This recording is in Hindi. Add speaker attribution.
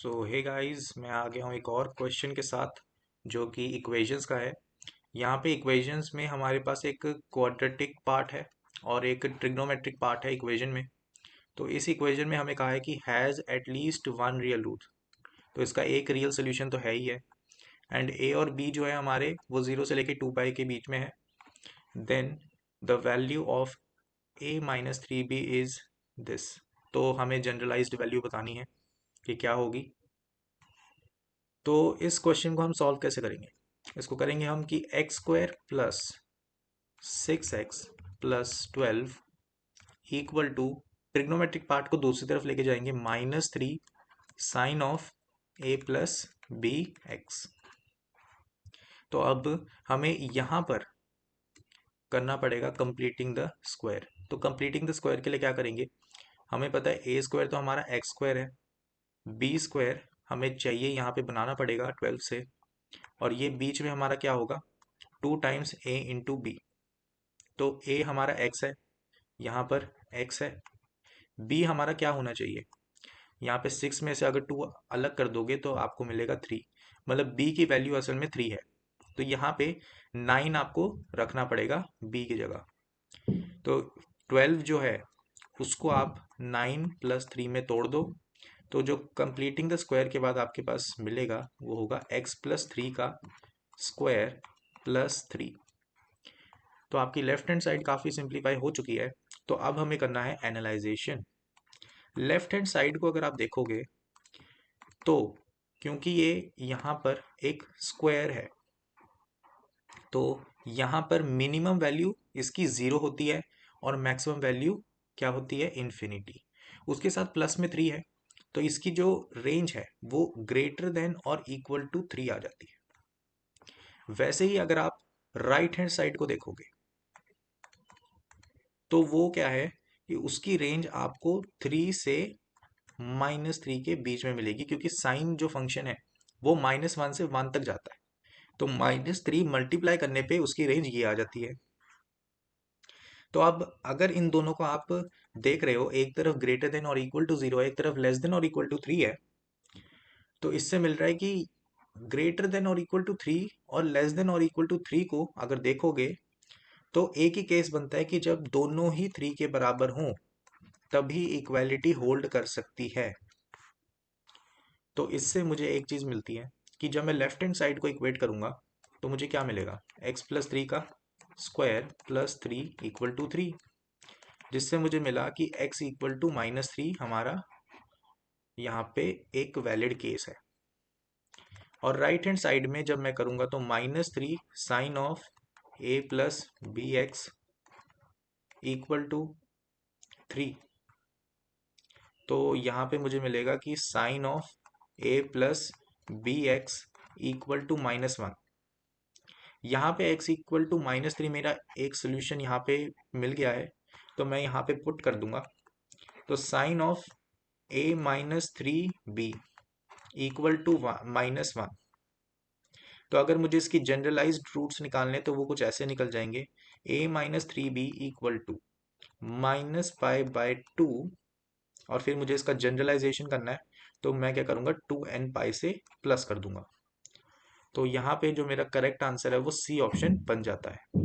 Speaker 1: सो हे गाइस, मैं आ गया हूँ एक और क्वेश्चन के साथ जो कि इक्वेशंस का है। यहाँ पे इक्वेशंस में हमारे पास एक क्वाड्रेटिक पार्ट है और एक ट्रिग्नोमेट्रिक पार्ट है इक्वेशन में। तो इस इक्वेशन में हमें कहा है कि has at least one real root. तो इसका एक रियल सोल्यूशन तो है ही है। एंड ए और बी जो है हमारे वो 0 से लेके 2 पाई के बीच में है। Then the value of a minus 3b is this. तो हमें जनरलाइज्ड वैल्यू बतानी है कि क्या होगी। तो इस क्वेश्चन को हम सॉल्व कैसे करेंगे? इसको करेंगे हम कि x² plus 6x plus 12 equal to trigonometric part को दूसरी तरफ लेके जाएंगे -3 sine of a plus b x. तो अब हमें यहाँ पर करना पड़ेगा कंप्लीटिंग द स्क्वायर। तो कंप्लीटिंग द स्क्वायर के लिए क्या करेंगे? हमें पता है a² तो हमारा x² है, b² हमें चाहिए यहाँ पे बनाना पड़ेगा 12 से, और ये बीच में हमारा क्या होगा? 2 टाइम्स a इंटू बी। तो a हमारा x है, यहाँ पर x है। b हमारा क्या होना चाहिए? यहाँ पे 6 में से अगर 2 अलग कर दोगे तो आपको मिलेगा 3। मतलब b की वैल्यू असल में 3 है। तो यहाँ पे 9 आपको रखना पड़ेगा b की जगह। तो 12 जो है उसको आप 9 प्लस 3 में तोड़ दो। तो जो कंप्लीटिंग द स्क्वायर के बाद आपके पास मिलेगा वो होगा x प्लस 3 का स्क्वायर प्लस 3। तो आपकी लेफ्ट हैंड साइड काफ़ी सिंप्लीफाई हो चुकी है। तो अब हमें करना है एनालाइजेशन। लेफ्ट हैंड साइड को अगर आप देखोगे तो क्योंकि ये यहाँ पर एक स्क्वायर है तो यहाँ पर मिनिमम वैल्यू इसकी 0 होती है और मैक्सिमम वैल्यू क्या होती है? इन्फिनिटी। उसके साथ प्लस में 3 है तो इसकी जो रेंज है वो ग्रेटर देन और इक्वल टू 3 आ जाती है। वैसे ही अगर आप राइट हैंड साइड को देखोगे तो वो क्या है कि उसकी रेंज आपको 3 से -3 के बीच में मिलेगी, क्योंकि साइन जो फंक्शन है वो -1 से 1 तक जाता है। तो -3 मल्टीप्लाई करने पे उसकी रेंज ये आ जाती है। तो अब अगर इन दोनों को आप देख रहे हो, एक तरफ ग्रेटर देन और इक्वल टू 0 है, एक तरफ लेस देन और इक्वल टू 3 है, तो इससे मिल रहा है कि ग्रेटर देन और इक्वल टू 3 और लेस देन और इक्वल टू 3 को अगर देखोगे तो एक ही केस बनता है कि जब दोनों ही 3 के बराबर हों तभी इक्वालिटी होल्ड कर सकती है। तो इससे मुझे एक चीज मिलती है कि जब मैं लेफ्ट हैंड साइड को इक्वेट करूंगा तो मुझे क्या मिलेगा? x प्लस 3 का स्क्वायर प्लस 3 इक्वल टू 3, जिससे मुझे मिला कि x इक्वल टू -3 हमारा यहाँ पे एक वैलिड केस है। और राइट हैंड साइड में जब मैं करूंगा तो -3 sine of a plus b x equal to 3। तो यहाँ पे मुझे मिलेगा कि sine of a plus b x equal to -1। यहाँ पे x इक्वल टू -3 मेरा एक सोल्यूशन यहाँ पे मिल गया है, तो मैं यहाँ पे पुट कर दूंगा। तो sine of a -3b equal to -1। तो अगर मुझे इसकी जनरलाइज्ड रूट्स निकालने तो वो कुछ ऐसे निकल जाएंगे। a -3b इक्वल टू -π/2, और फिर मुझे इसका जनरलाइजेशन करना है तो मैं क्या करूँगा? 2n π से प्लस कर दूंगा। तो यहाँ पे जो मेरा करेक्ट आंसर है वो सी ऑप्शन बन जाता है।